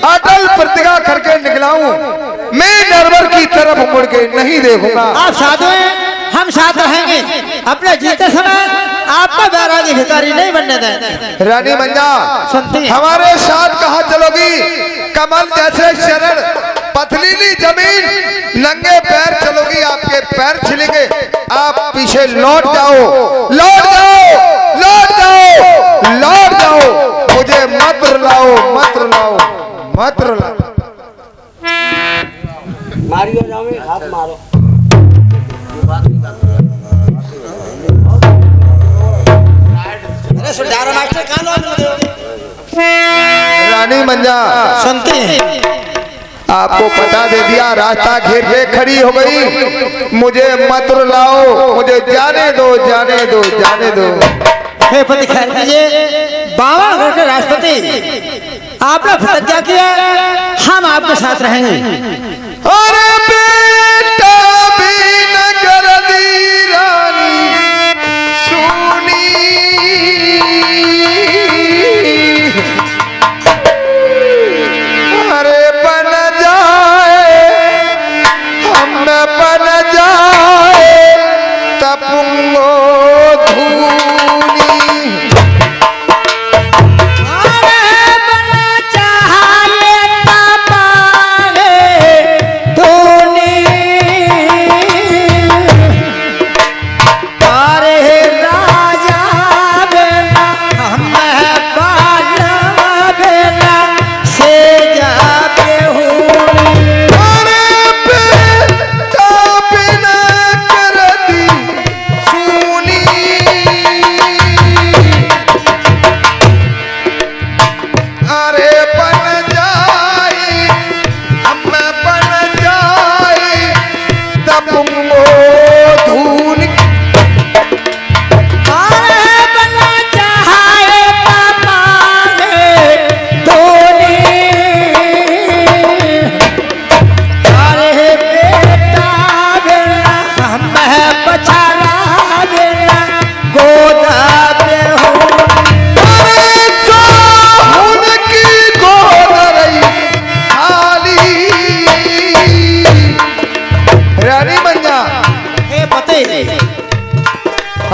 अटल प्रतिज्ञा करके निकला हूँ, मैं नरवर की तरफ मुड़ के नहीं देखूंगा। आप साधु हैं, हम साथ रहेंगे। अपने जीते समय आपका बैरागी भिखारी नहीं बनने देंगे। रानी मंजा सुनती हमारे साथ कहाँ चलोगी? कमल जैसे शरण, पथरीली जमीन, नंगे पैर चलोगी, आपके पैर छिलेंगे। आप पीछे लौट जाओ, लौट जाओ, लौट जाओ, लौट जाओ। मुझे मत रुलाओ, मत रुलाओ, मत रुलाओ। मारियो जाओगे, हाथ मारो। अरे सुधारा मास्टर कहाँ रानी मंजा सुनते हैं, आपको पता दे दिया, रास्ता घेर के खड़ी हो गई। मुझे मत रुलाओ, मुझे जाने दो, जाने दो, जाने दो। हे पति खैर कीजिए। बावनगढ़ के राष्ट्रपति आपने प्रतिज्ञा किया, हम आपके साथ रहेंगे। अरे बेटा भी न कर दी रानी सुनी, अरे बन जाए हम बन जाए तपुंगो धूनी।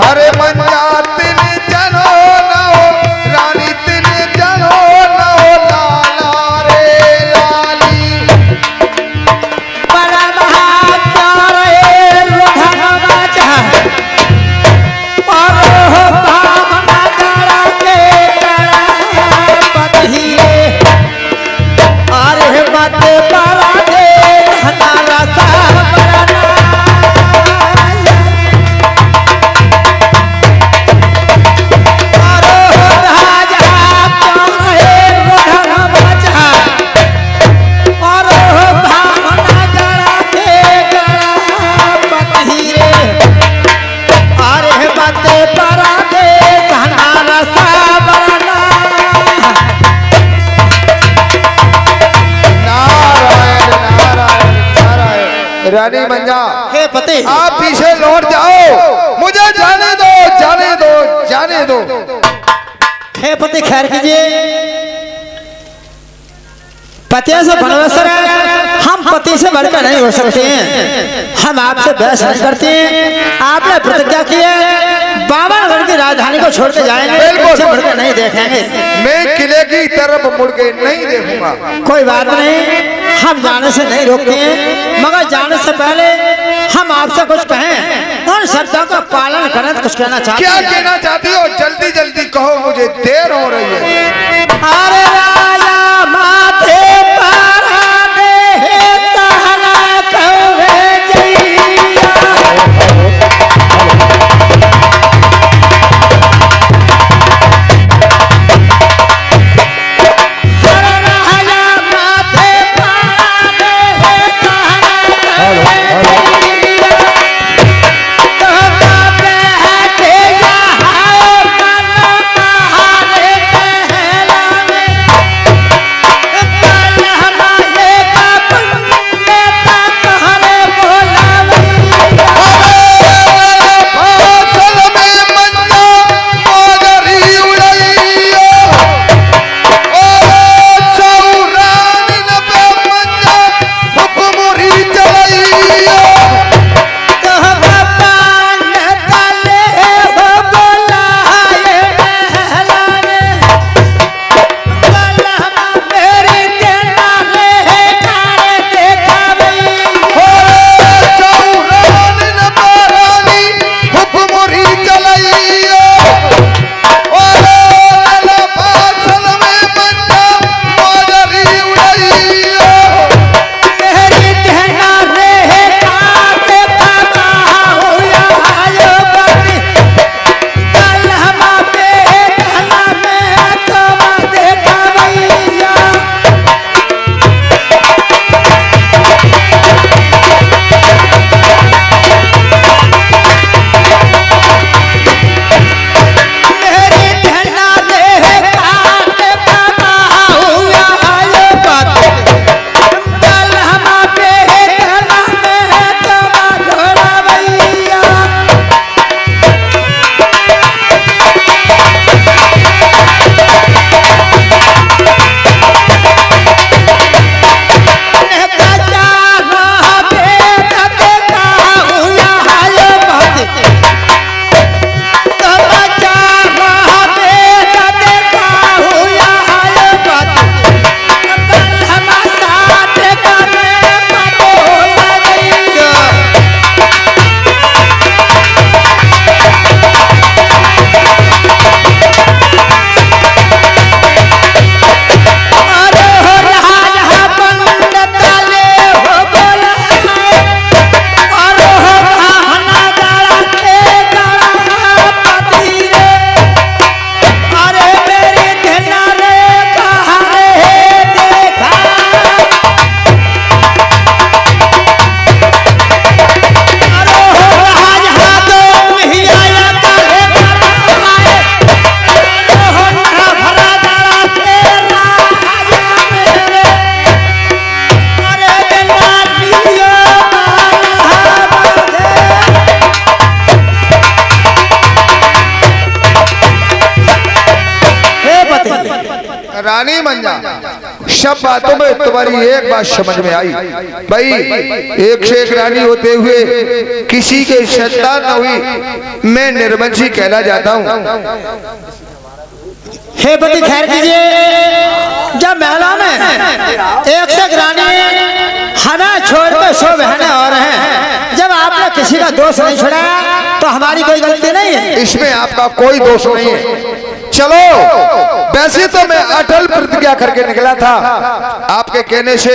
अरे मंजा तिन जनो न हो रानी, तिन जनो न हो लाला रे लाली। बड़ा बहादुर रे रोधन बाजा, और हो भावना करा के करा पति रे। अरे मत परा दे हमारा सामना। रानी मंजा हे पति आप पीछे लौट जाओ, मुझे जाने दो, जाने दो, जाने दो। हे पति खैर कीजिए। पति से बनवसर है, हम पति से बढ़कर नहीं हो सकते हैं। हम आपसे बहस नहीं करते हैं। आपने प्रतिज्ञा की है, बावनगढ़ की राजधानी को छोड़ के जाएंगे, पीछे मुड़कर नहीं देखेंगे। मैं किले की तरफ मुड़ के नहीं देखूंगा। कोई बात नहीं, हम जाने से नहीं रोकते हैं, मगर जाने से पहले हम आपसे कुछ कहें, उन शब्दों का पालन करें। तो कुछ कहना चाहते क्या हैं? कहना चाहती हो? जल्दी जल्दी कहो, मुझे देर हो रही है। अरे राजा माथे पारा दे तहना कहे जइया। अरे राजा माथे पारा दे तहना कहे जइया। तो बैठे यहाँ मन महारे कहे रानी मंजा, सब बातों में तुम्हारी एक बात समझ में आई भाई, एक से एक रानी होते हुए किसी के संतान न हुई, मैं निर्वंशी कहला जाता हूँ। हे पति खैर कीजिए, जब महलों में एक से एक रानी हना छोड़ के 100 बहनें और हैं, जब आपने किसी का दोष नहीं छुड़ाया तो हमारी कोई गलती नहीं है। इसमें आपका कोई दोष नहीं है। चलो, वैसे तो मैं अटल प्रतिज्ञा करके निकला था, आपके कहने से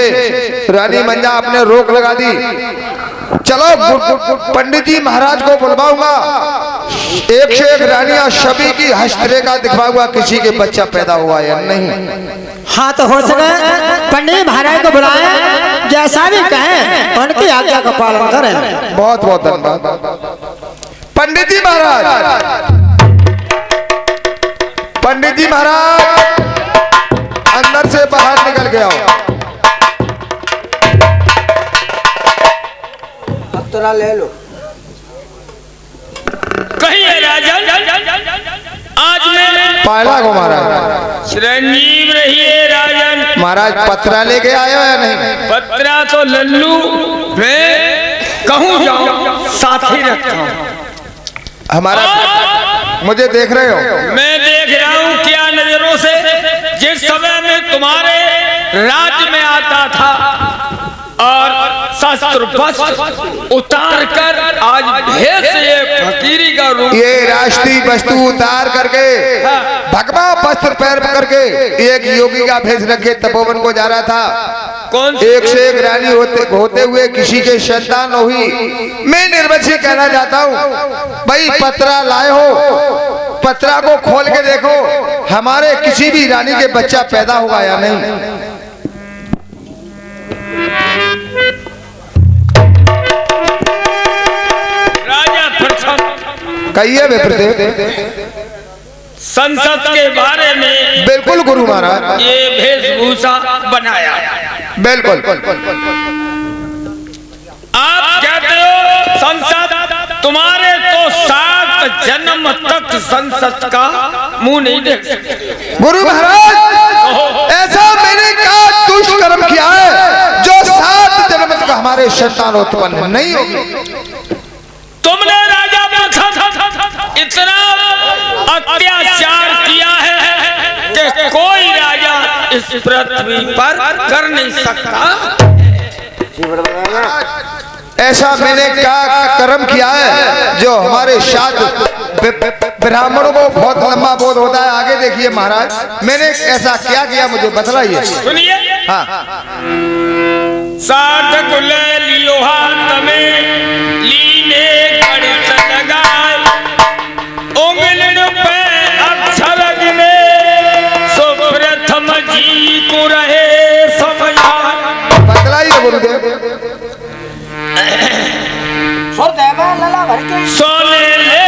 रानी मंजा आपने रोक लगा दी। चलो पंडित जी महाराज को बुलवाऊंगा, एक से एक रानियां सभी की हस्तरेखा दिखवाऊंगा, किसी के बच्चा पैदा हुआ या नहीं। हाँ तो हो सके पंडित महाराज को बुलाएं, जैसा भी कहें उनकी आज्ञा का पालन करें। बहुत बहुत धन्यवाद। पंडित जी महाराज, पंडित जी महाराज अंदर से बाहर निकल के आओ। पत्रा ले लो। कहिए राजन, आज मैं पायला को महाराज। चिरंजीव रहिए राजन। महाराज पत्रा लेके आए हो या नहीं? पत्रा तो लल्लू मैं कहूँ जाऊँ साथ ही रखता हूँ। हमारा मुझे देख रहे हो? मैं देख रहा हूँ क्या नजरों से, जिस समय में तुम्हारे राज्य में आता था और शस्त्र वस्त्र उतार कर आज भेष ये फकीरी का रूप, ये राष्ट्रीय वस्तु उतार करके भगवा वस्त्र पैर करके एक योगी का भेष रखे तपोवन को जा रहा था। कौन एक से एक रानी होते हुए किसी के संतान हुई, मैं निर्वंशी कहना चाहता हूँ। भाई पत्रा लाए हो, पत्रा को खोल के देखो, हमारे किसी भी रानी के बच्चा पैदा होगा या नहीं। राजा प्रथम कहिए विप्रदेव। संसद के बारे में बिल्कुल गुरु महाराज, ये वेशभूषा बनाया। बिल्कुल। आप कहते हो संसद, तुम्हारे तो 7 जन्म तक संसद का मुंह नहीं देख सकते। गुरु महाराज ऐसा मैंने क्या दुष्ट कर्म किया है जो 7 जन्म तक हमारे संतान उत्पन्न नहीं होगी। तुमने राजा इतना अत्याचार किया है कि कोई राजा इस पृथ्वी पर कर नहीं सकता। ऐसा मैंने क्या कर्म किया है जो हमारे 7 ब्राह्मणों को बहुत लंबा बोध होता है। आगे देखिए महाराज, मैंने ऐसा क्या किया मुझे बतलाइए। सुनिए। हाँ। 7 कुल लियो हाथ में, लीने गणित लगाए, उंगलियों पे अक्षर गिने, सो प्रथम जी को रहे समझा। बतलाइए गुरुदेव। सोने ले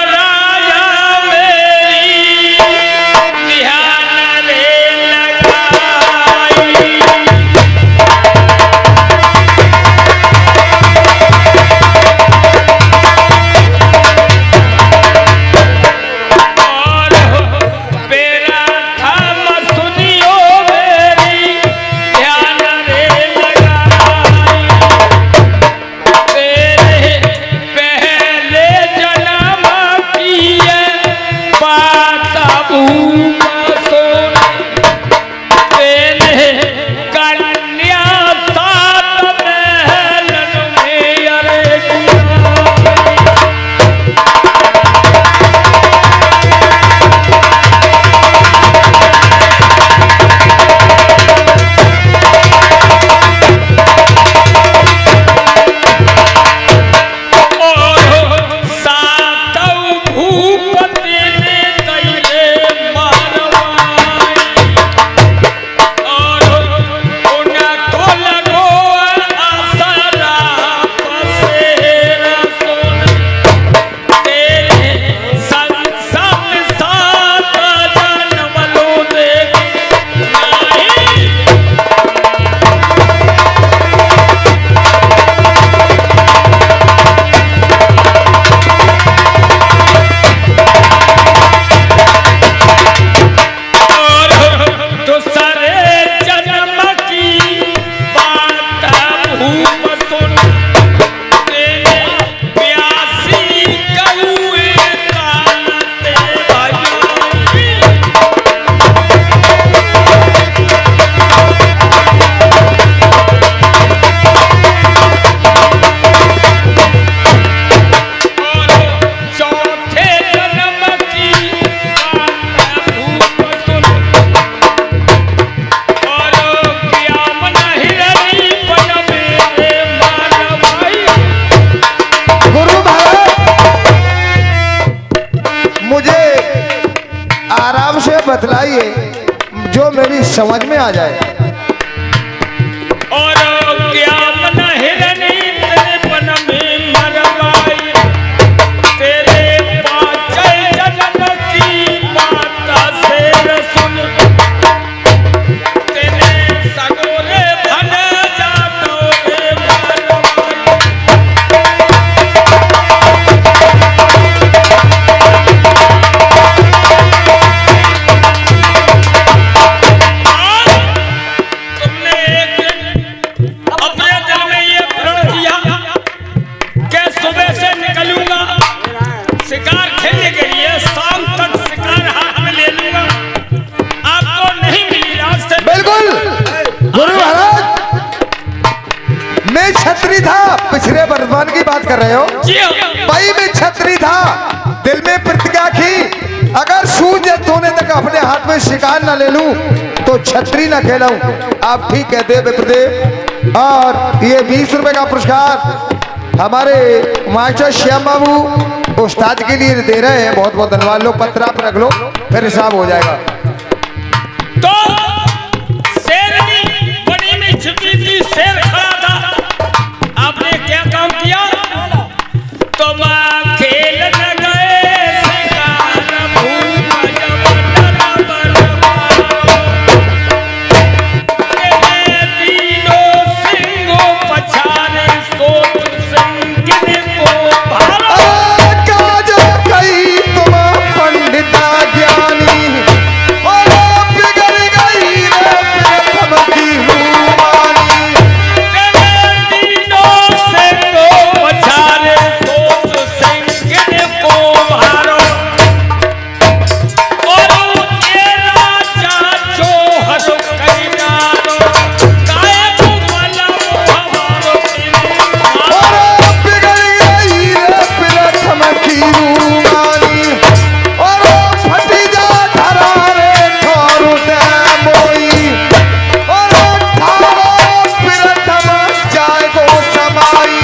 राजा मेरी, ध्यान रे लगाई। जो मेरी समझ में आ जाए। और क्या मन हिरनी तेरे बन में मरवाई, तेरे पाँचै जन्म की माता से सुन, तेरे सगोरे भन जातो रे मरवाई। तुमने एक दिन अपने दिल में ये प्रण किया कि सुबह से निकलूंगा शिकार खेलने के लिए, शाम तक शिकार हाथ में ले लूंगा। आपको नहीं मिली रास्ते में। बिल्कुल गुरु महाराज, मैं छत्री था। पिछले वर्तमान की बात कर रहे हो? जी हाँ। भाई मैं छत्री था, दिल में प्रतिज्ञा की अगर सूर्य सोने तक अपने हाथ में शिकार न ले लूं तो छत्री न खेलाऊं। आप ठीक कहते हैं विप्रदेव। और ये 20 रुपए का पुरस्कार हमारे मास्टर श्याम बाबू उस्ताद के लिए दे रहे हैं। बहुत बहुत धन्यवाद। लो पत्र आप रख लो, फिर हिसाब हो जाएगा। तो शेरनी बनी में छिपी थी, शेर खड़ा था। आपने क्या काम किया? तो माँ खेल न गए शिकार, भूख जब डर बरबाद। तेरे तीनों सिंहों पछाड़े, सोच संगिन को भाला। काजो कई तुम पंडिता ज्ञानी, और बिगड़ गई रे प्रथम की रूमानी। तेरे तीनों सिंहों पछाड़े, सोच संगिन को भारो। और ये राजा जो हर कई नारो, काहे को मलम हमारो किनारो। और बिगड़ गई रे प्रथम की रूमानी, और फटी जा धरा रे ठोरू दे मोई। और ठारो प्रथम जाय को समाई।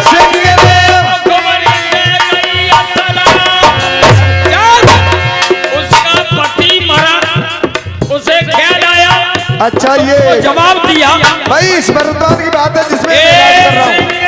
सिंह देव कुंवरी ले गई असला। जब उसका पति मरा, उसे ख्याल आया, अच्छा ये जवाब दिया, भाई इस वर्तमान की बात है जिसमें मैं ए बात कर रहा हूँ।